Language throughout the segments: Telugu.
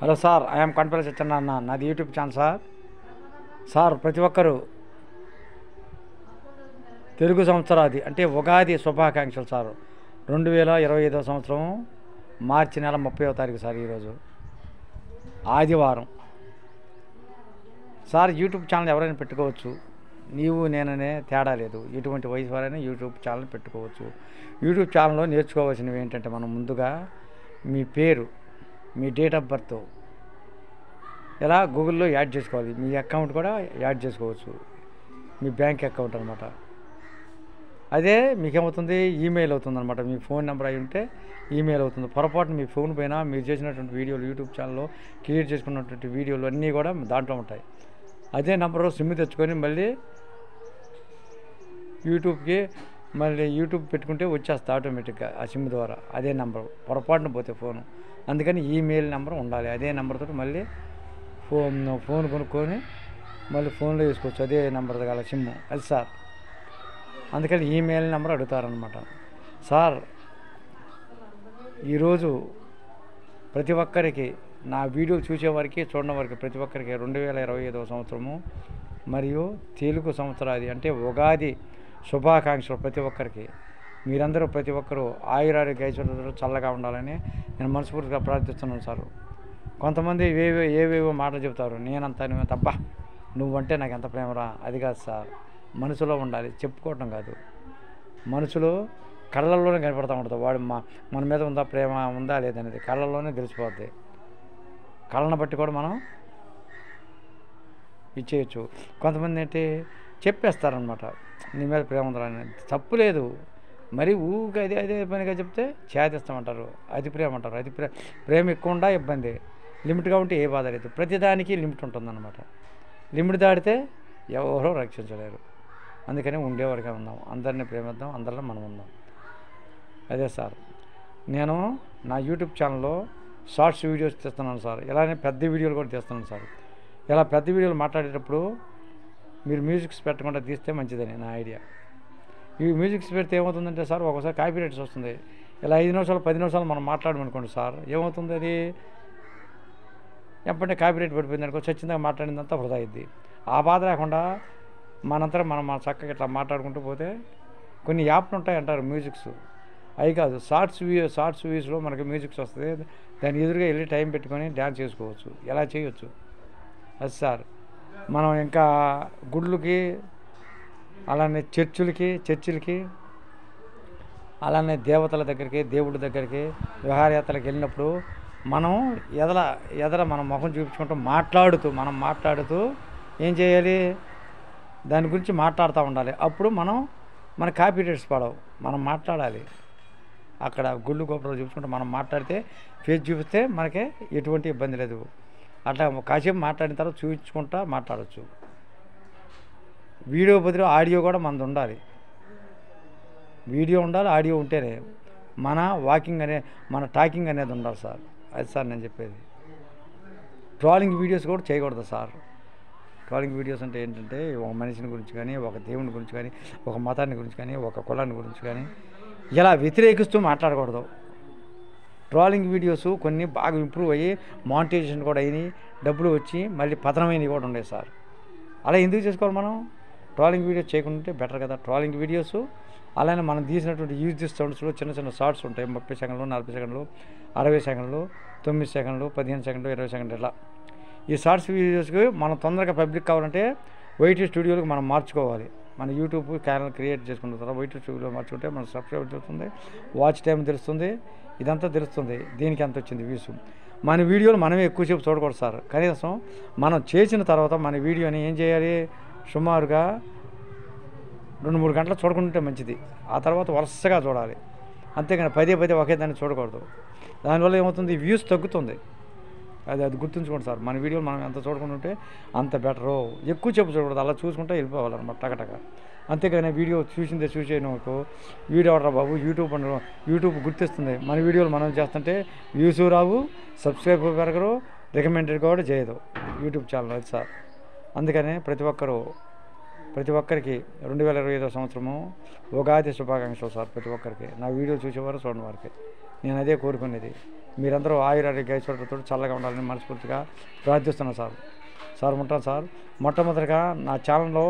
Hello sir, I'm Kondapalli Satyanarayana. నాది యూట్యూబ్ ఛానల్ సార్. సార్, ప్రతి ఒక్కరూ తెలుగు సంవత్సరాది అంటే ఉగాది శుభాకాంక్షలు సార్. 2025 సంవత్సరం మార్చి నెల 30వ తారీఖు సార్. ఈరోజు ఆదివారం సార్. యూట్యూబ్ ఛానల్ ఎవరైనా పెట్టుకోవచ్చు, నీవు నేననే తేడా లేదు. ఎటువంటి వయసు వారైనా యూట్యూబ్ ఛానల్ పెట్టుకోవచ్చు. యూట్యూబ్ ఛానల్లో నేర్చుకోవాల్సినవి ఏంటంటే, మనం ముందుగా మీ పేరు, మీ డేట్ ఆఫ్ బర్త్ ఇలా గూగుల్లో యాడ్ చేసుకోవాలి. మీ అకౌంట్ కూడా యాడ్ చేసుకోవచ్చు, మీ బ్యాంక్ అకౌంట్ అనమాట. అదే మీకేమవుతుంది, ఈమెయిల్ అవుతుంది అనమాట. మీ ఫోన్ నెంబర్ అయి ఉంటే ఈమెయిల్ అవుతుంది. పొరపాటున మీ ఫోన్ పైన మీరు చేసినటువంటి వీడియోలు, యూట్యూబ్ ఛానల్లో క్రియేట్ చేసుకున్నటువంటి వీడియోలు అన్నీ కూడా దాంట్లో ఉంటాయి. అదే నెంబరు సిమ్ తెచ్చుకొని మళ్ళీ యూట్యూబ్ పెట్టుకుంటే వచ్చేస్తా ఆటోమేటిక్గా ఆ సిమ్ ద్వారా. అదే నెంబరు పొరపాటున పోతే ఫోను. అందుకని ఈమెయిల్ నెంబర్ ఉండాలి. అదే నెంబర్తో మళ్ళీ ఫోన్ కొనుక్కొని మళ్ళీ ఫోన్లో వేసుకోవచ్చు. అదే నెంబర్ గల సిమ్ అది సార్. అందుకని ఈమెయిల్ నెంబర్ అడుగుతారనమాట సార్. ఈరోజు ప్రతి ఒక్కరికి, నా వీడియోలు చూసేవారికి, చూడడం వారికి ప్రతి ఒక్కరికి 2025 సంవత్సరము మరియు తెలుగు సంవత్సరాది అంటే ఉగాది శుభాకాంక్షలు ప్రతి ఒక్కరికి. మీరందరూ ప్రతి ఒక్కరూ ఆయురారోగ్య ఐశ్వర్యాలు చల్లగా ఉండాలని నేను మనస్ఫూర్తిగా ప్రార్థిస్తున్నాను సార్. కొంతమంది ఏవేవో మాటలు చెబుతారు. నేనంతా అబ్బా నువ్వంటే నాకు ఎంత ప్రేమరా, అది కాదు సార్. మనసులో ఉండాలి, చెప్పుకోవటం కాదు. మనసులో కళ్ళల్లోనే కనపడతా ఉంటుంది. వాడు మన మీద ఉందా, ప్రేమ ఉందా లేదనేది కళ్ళల్లోనే తెలిసిపోద్ది. కళ్ళను బట్టి కూడా మనం ఇచ్చేయచ్చు. కొంతమంది ఏంటి చెప్పేస్తారనమాట, నీ మీద ప్రేమ ఉందా అనేది. తప్పు లేదు, మరి ఊరికి అదే పనిగా చెప్తే చేతిస్తామంటారు. అది ప్రేమ అంటారు. అది ప్రేమ ఎక్కువ ఉండా ఇబ్బంది, లిమిట్గా ఉంటే ఏ బాధ లేదు. ప్రతిదానికి లిమిట్ ఉంటుందన్నమాట. లిమిట్ దాటితే ఎవరో రక్షించలేరు. అందుకని ఉండేవాడిగా ఉందాం, అందరినీ ప్రేమిద్దాం, అందరిలో మనం ఉందాం. అదే సార్. నేను నా యూట్యూబ్ ఛానల్లో షార్ట్స్ వీడియోస్ తీస్తున్నాను సార్. ఇలానే పెద్ద వీడియోలు కూడా తీస్తున్నాను సార్. ఇలా పెద్ద వీడియోలు మాట్లాడేటప్పుడు మీరు మ్యూజిక్స్ పెట్టకుండా తీస్తే మంచిదని నా ఐడియా. ఈ మ్యూజిక్స్ పెడితే ఏమవుతుందంటే సార్, ఒకసారి కాపీరైట్స్ వస్తుంది. ఇలా 5 నిమిషాలు 10 నిమిషాలు మనం మాట్లాడమనుకోండి సార్, ఏమవుతుంది, అది ఎప్పుడంటే కాపీరైట్ పడిపోయింది అనుకో, చచ్చిందాక మాట్లాడిందంతా వృధా అయింది. ఆ బాధ లేకుండా మనంతా మనం చక్కగా ఇట్లా మాట్లాడుకుంటూ పోతే, కొన్ని యాప్లు ఉంటాయి అంటారు మ్యూజిక్స్, అవి కాదు షార్ట్స్ వ్యూస్లో మనకి మ్యూజిక్స్ వస్తుంది. దాని ఎదురుగా వెళ్ళి టైం పెట్టుకొని డ్యాన్స్ చేసుకోవచ్చు. ఎలా చేయొచ్చు అది సార్. మనం ఇంకా గుళ్ళకి, అలానే చర్చిలకి, అలానే దేవతల దగ్గరికి, దేవుడి దగ్గరికి, విహారయాత్రలకు వెళ్ళినప్పుడు మనం ఎదర మన ముఖం చూపించుకుంటూ మనం మాట్లాడుతూ ఏం చేయాలి, దాని గురించి మాట్లాడుతూ ఉండాలి. అప్పుడు మన కాపీరైట్స్ పడవు. మనం మాట్లాడాలి. అక్కడ గుళ్ళు గోపురాలు చూపించుకుంటూ మనం మాట్లాడితే, ఫేస్ చూపిస్తే మనకే ఎటువంటి ఇబ్బంది లేదు. అట్లా కాసేపు మాట్లాడిన తర్వాత చూపించుకుంటా మాట్లాడవచ్చు. వీడియో బదులు ఆడియో కూడా మనది ఉండాలి. వీడియో ఉండాలి, ఆడియో ఉంటేనే మన టాకింగ్ అనేది ఉండాలి సార్. అది సార్ నేను చెప్పేది. ట్రోలింగ్ వీడియోస్ కూడా చేయకూడదు సార్. ట్రోలింగ్ వీడియోస్ అంటే ఏంటంటే, ఒక మనిషిని గురించి కానీ, ఒక దేవుని గురించి కానీ, ఒక మతాన్ని గురించి కానీ, ఒక కులాన్ని గురించి కానీ ఇలా వ్యతిరేకిస్తూ మాట్లాడకూడదు. ట్రోలింగ్ వీడియోస్ కొన్ని బాగా ఇంప్రూవ్ అయ్యి మానిటైజేషన్ కూడా అయినాయి, డబ్బులు వచ్చి మళ్ళీ పతనమైనవి కూడా ఉన్నాయి సార్. అలా ఎందుకు చేసుకోవాలి మనం? ట్రోలింగ్ వీడియోస్ చేయకుంటే బెటర్ కదా. ట్రోలింగ్ వీడియోస్ అలానే మనం తీసినటువంటి యూజ్ సౌండ్స్లో చిన్న షార్ట్స్ ఉంటాయి. 30 సెకండ్లు, 40 సెకండ్లు, 60 సెకండ్లు, 9 సెకండ్లు, 15 సెకండ్లు, 20 సెకండ్లు ఇలా. ఈ షార్ట్స్ వీడియోస్కి మనం తొందరగా పబ్లిక్ కావాలంటే వైటీ స్టూడియోకి మనం మార్చుకోవాలి. మన యూట్యూబ్ ఛానల్ క్రియేట్ చేసుకున్న తర్వాత వైటీ స్టూడియోలో మార్చుకుంటే మన సబ్స్క్రైబ్ తెలుస్తుంది, వాచ్ టైం తెలుస్తుంది, ఇదంతా తెలుస్తుంది. దీనికి ఎంత వచ్చింది వ్యూస్. మన వీడియోలు మనమే ఎక్కువసేపు చూడకూడదు సార్. కనీసం మనం చేసిన తర్వాత మన వీడియోని ఏం చేయాలి, సుమారుగా 2-3 గంటలు చూడకుంటే మంచిది. ఆ తర్వాత వరుసగా చూడాలి. అంతేగాని పదే ఒకే దాన్ని చూడకూడదు. దానివల్ల ఏమవుతుంది, వ్యూస్ తగ్గుతుంది. అది గుర్తుంచుకోండి సార్. మన వీడియోలు మనం ఎంత చూడకుంటుంటే అంత బెటరు. ఎక్కువ చెప్పు చూడకూడదు, అలా చూసుకుంటే వెళ్ళిపోవాలన్నమాట టకటక. అంతేగాని వీడియో చూసేయనుకో, వీడియో ఆర్డర్ బాబు యూట్యూబ్ గుర్తిస్తుంది. మన వీడియోలు మనం చేస్తుంటే వ్యూస్ రావు, సబ్స్క్రైబ్ పెరగరు, రికమెండెడ్ కూడా చేయదు యూట్యూబ్ ఛానల్. అది సార్. అందుకనే ప్రతి ఒక్కరికి 2025 సంవత్సరము ఉగాది శుభాకాంక్షలు సార్. ప్రతి ఒక్కరికి, నా వీడియో చూసేవారు చూడని వారికి నేను అదే కోరుకునేది. మీరందరూ ఆయురారోగ్య ఐశ్వర్యంతో చల్లగా ఉండాలని మనస్ఫూర్తిగా ప్రార్థిస్తున్నాను సార్. సార్ ఉంటాను సార్. మొట్టమొదటిగా నా ఛానల్లో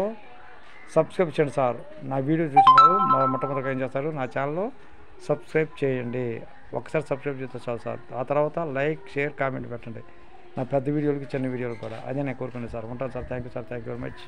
సబ్స్క్రైబ్ చేయండి సార్. నా వీడియో చూసినారు మొట్టమొదటిగా ఏం చేస్తారు, నా ఛానల్లో సబ్స్క్రైబ్ చేయండి. ఒకసారి సబ్స్క్రైబ్ చేస్తే చాలు సార్. ఆ తర్వాత లైక్, షేర్, కామెంట్ పెట్టండి. నా పెద్ద వీడియోలకి చిన్న వీడియోలు కూడా అదే నేను కోరుకున్నాను సార్. ఉంటాను sir. Thank you sir. Thank you very much.